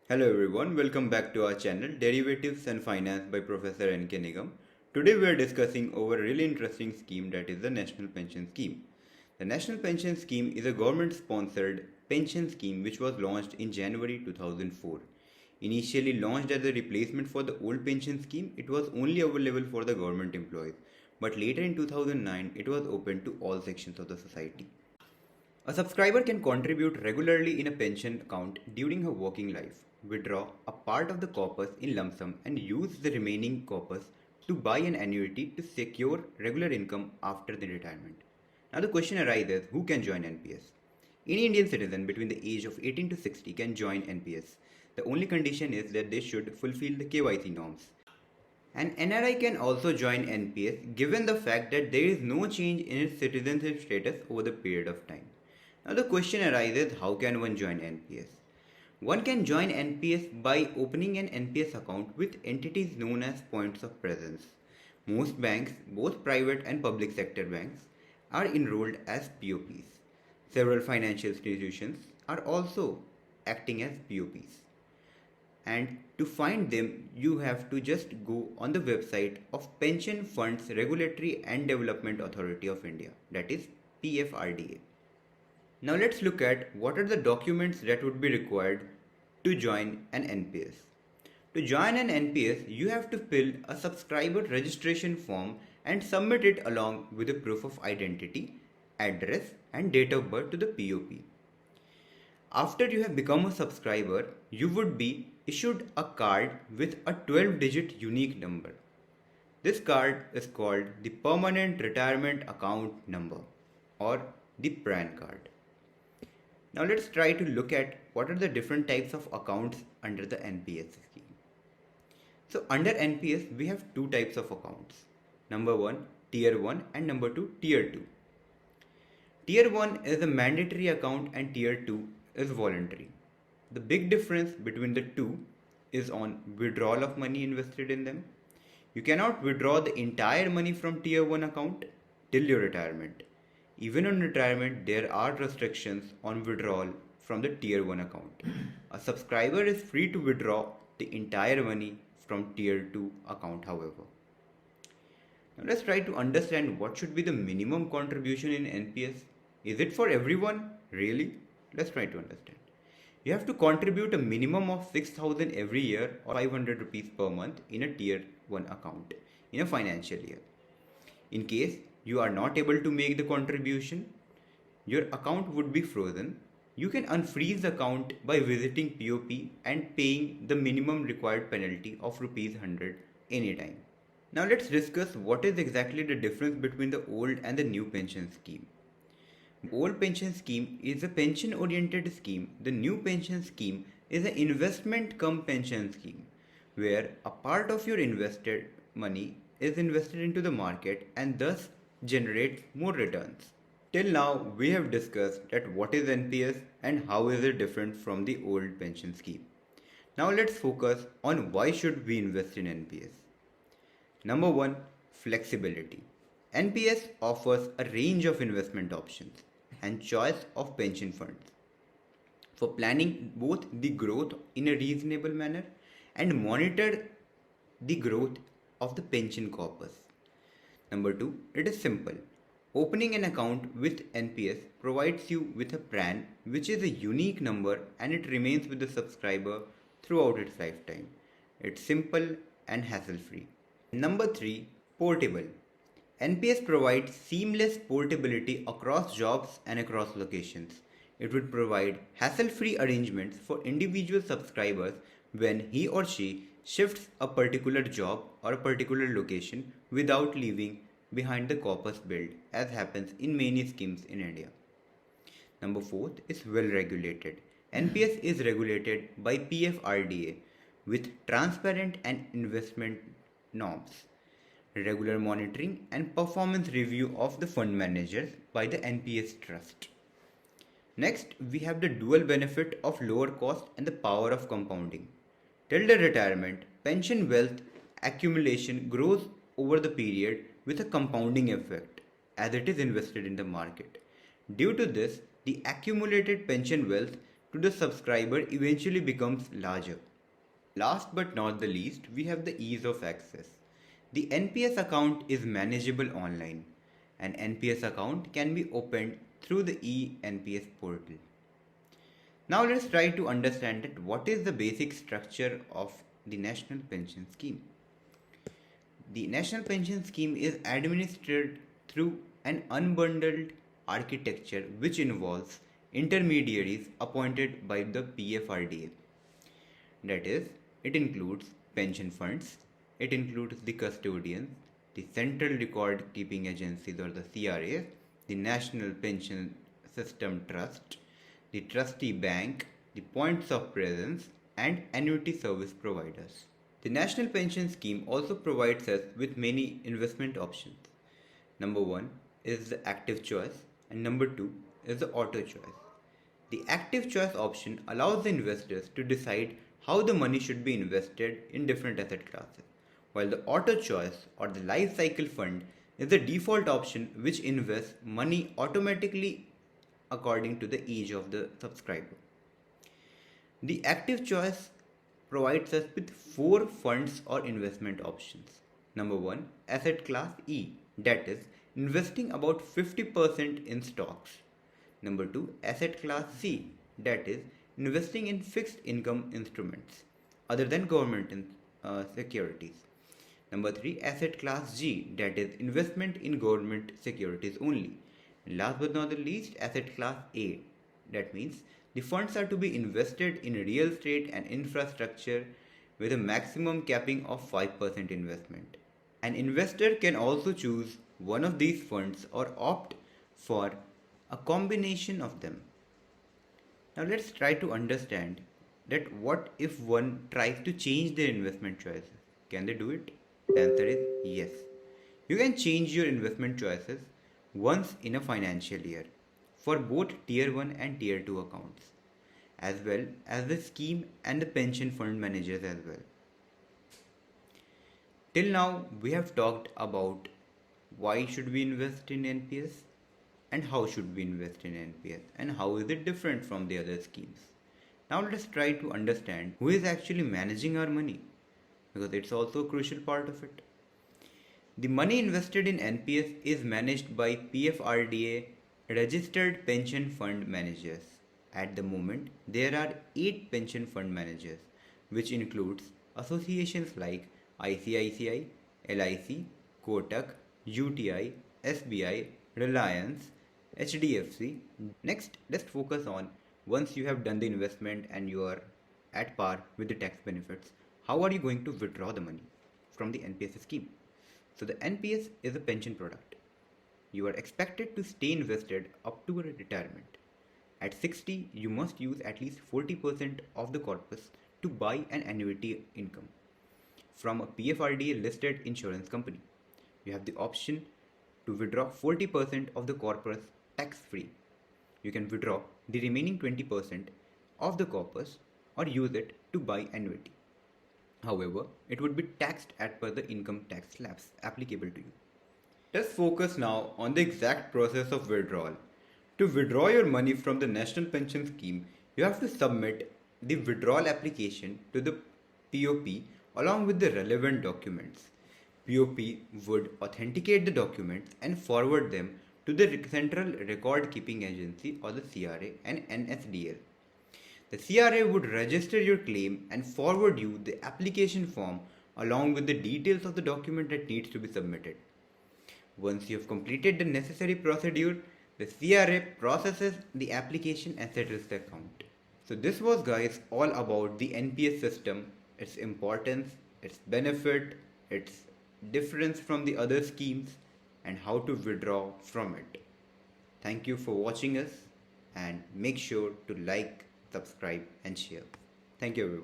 Hello everyone, welcome back to our channel Derivatives and Finance by Professor N.K. Nigam. Today we are discussing over a really interesting scheme, that is the National Pension Scheme. The National Pension Scheme is a government sponsored pension scheme which was launched in January 2004. Initially launched as a replacement for the old pension scheme, it was only available for the government employees, but later in 2009 it was opened to all sections of the society. A subscriber can contribute regularly in a pension account during her working life, withdraw a part of the corpus in lump sum, and use the remaining corpus to buy an annuity to secure regular income after the retirement. Now, the question arises, who can join NPS? Any Indian citizen between the age of 18 to 60 can join NPS. The only condition is that they should fulfill the KYC norms. An NRI can also join NPS given the fact that there is no change in its citizenship status over the period of time. Now the question arises, how can one join NPS? One can join NPS by opening an NPS account with entities known as points of presence. Most banks, both private and public sector banks, are enrolled as POPs. Several financial institutions are also acting as POPs. And to find them, you have to just go on the website of Pension Funds Regulatory and Development Authority of India, that is PFRDA. Now let's look at what are the documents that would be required to join an NPS. To join an NPS, you have to fill a subscriber registration form and submit it along with a proof of identity, address, and date of birth to the POP. After you have become a subscriber, you would be issued a card with a 12-digit unique number. This card is called the Permanent Retirement Account Number or the PRAN card. Now let's try to look at what are the different types of accounts under the NPS scheme. So under NPS, we have two types of accounts. Number one, Tier 1 and number 2, Tier 2. Tier 1 is a mandatory account and Tier 2 is voluntary. The big difference between the two is on withdrawal of money invested in them. You cannot withdraw the entire money from Tier 1 account till your retirement. Even on retirement, there are restrictions on withdrawal from the Tier 1 account. A subscriber is free to withdraw the entire money from Tier 2 account, however. Now let's try to understand what should be the minimum contribution in NPS. Is it for everyone? Really? Let's try to understand. You have to contribute a minimum of 6,000 every year or 500 rupees per month in a Tier 1 account in a financial year. In case you are not able to make the contribution, your account would be frozen. You can unfreeze the account by visiting POP and paying the minimum required penalty of rupees 100 anytime. Now let's discuss what is exactly the difference between the old and the new pension scheme. The old pension scheme is a pension oriented scheme. The new pension scheme is an investment cum pension scheme where a part of your invested money is invested into the market and thus generates more returns. Till now, we have discussed that what is NPS and how is it different from the old pension scheme. Now let's focus on why should we invest in NPS. Number 1, flexibility. NPS offers a range of investment options and choice of pension funds for planning both the growth in a reasonable manner and monitor the growth of the pension corpus. Number 2, it is simple. Opening an account with NPS provides you with a PRAN which is a unique number and it remains with the subscriber throughout its lifetime. It's simple and hassle-free. Number 3, portable. NPS provides seamless portability across jobs and across locations. It would provide hassle-free arrangements for individual subscribers when he or she shifts a particular job or a particular location without leaving behind the corpus build, as happens in many schemes in India. Number 4 is well regulated. NPS is regulated by PFRDA with transparent and investment norms, regular monitoring and performance review of the fund managers by the NPS Trust. Next, we have the dual benefit of lower cost and the power of compounding. Till the retirement, pension wealth accumulation grows over the period with a compounding effect as it is invested in the market. Due to this, the accumulated pension wealth to the subscriber eventually becomes larger. Last but not the least, we have the ease of access. The NPS account is manageable online. An NPS account can be opened through the eNPS portal. Now let's try to understand that what is the basic structure of the National Pension Scheme. The National Pension Scheme is administered through an unbundled architecture which involves intermediaries appointed by the PFRDA. That is, it includes pension funds, it includes the custodians, the Central Record Keeping Agencies or the CRAs, the National Pension System Trust, the Trustee Bank, the Points of Presence, and annuity service providers. The National Pension Scheme also provides us with many investment options. Number one is the active choice, and number two is the auto choice. The active choice option allows the investors to decide how the money should be invested in different asset classes, while the auto choice or the life cycle fund is the default option which invests money automatically according to the age of the subscriber. The active choice provides us with four funds or investment options. Number one, asset class E, that is investing about 50% in stocks. Number two, asset class C, that is investing in fixed income instruments other than government securities. Number three, asset class G, that is investment in government securities only. And last but not the least, asset class A, that means the funds are to be invested in real estate and infrastructure with a maximum capping of 5% investment. An investor can also choose one of these funds or opt for a combination of them. Now let's try to understand that what if one tries to change their investment choices? Can they do it? The answer is yes. You can change your investment choices once in a financial year for both Tier 1 and Tier 2 accounts, as well as the scheme and the pension fund managers as well. Till now, we have talked about why should we invest in NPS and how should we invest in NPS and how is it different from the other schemes. Now let's try to understand who is actually managing our money, because it's also a crucial part of it. The money invested in NPS is managed by PFRDA registered pension fund managers. At the moment, there are 8 pension fund managers, which includes associations like ICICI, LIC, Kotak, UTI, SBI, Reliance, HDFC. Next, let's focus on once you have done the investment and you are at par with the tax benefits, how are you going to withdraw the money from the NPS scheme? So the NPS is a pension product. You are expected to stay invested up to retirement. At 60, you must use at least 40% of the corpus to buy an annuity income from a PFRDA listed insurance company. You have the option to withdraw 40% of the corpus tax free. You can withdraw the remaining 20% of the corpus or use it to buy annuity. However, it would be taxed as per the income tax slabs applicable to you. Let's focus now on the exact process of withdrawal. To withdraw your money from the National Pension Scheme, you have to submit the withdrawal application to the POP along with the relevant documents. POP would authenticate the documents and forward them to the Central Record Keeping Agency or the CRA and NSDL. The CRA would register your claim and forward you the application form along with the details of the document that needs to be submitted. Once you have completed the necessary procedure, the CRA processes the application and settles the account. So this was, guys, all about the NPS system, its importance, its benefit, its difference from the other schemes, and how to withdraw from it. Thank you for watching us, and make sure to like, subscribe and share. Thank you everyone.